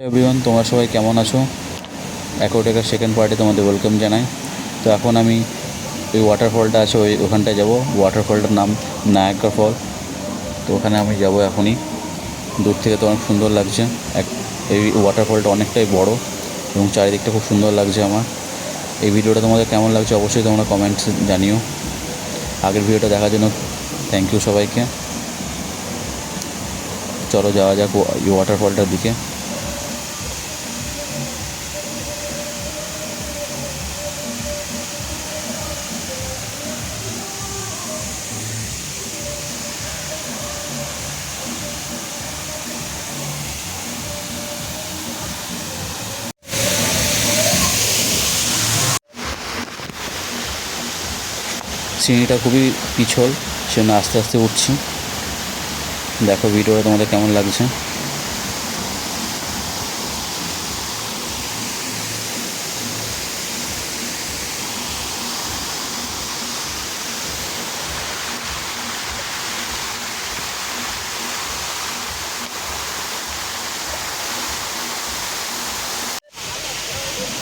Everyone, তোমরা সবাই কেমন আছো? অ্যাকোয়াটিকার সেকেন্ড পার্টে তোমাদের ওয়েলকাম জানাই। তো এখন আমি ওই ওয়াটারফলটা আছে ওখানটায় যাব। ওয়াটারফলটার নাম নায়াগ্রা ফল। তো ওখানে আমি যাব এখনই। দূর থেকে তো অনেক সুন্দর লাগছে। এই ওয়াটারফলটা অনেকটাই বড় এবং চারিদিকটা খুব সুন্দর লাগছে আমার। এই ভিডিওটা তোমাদের কেমন লাগছে অবশ্যই তোমরা কমেন্টস জানিও। আগের ভিডিওটা দেখার জন্য থ্যাংক ইউ সবাইকে। চলো যাওয়া যাক এই ওয়াটারফলটার দিকে। সিঁড়িটা খুবই পিছল, সেজন্য আস্তে আস্তে উঠছি। দেখো ভিডিওটা তোমাদের কেমন লাগছে।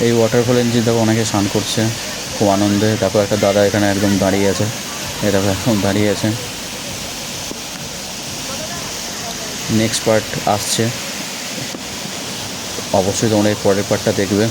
এই ওয়াটারফলের নিচে দেখো অনেকে স্নান করছে খুব আনন্দে। দেখো একটা দাদা এখানে একদম দাঁড়িয়ে আছে, এই দেখো একদম দাঁড়িয়ে আছে। নেক্সট পার্ট আসছে, অবশ্যই তোমরা এই পরের পার্টটা দেখবে।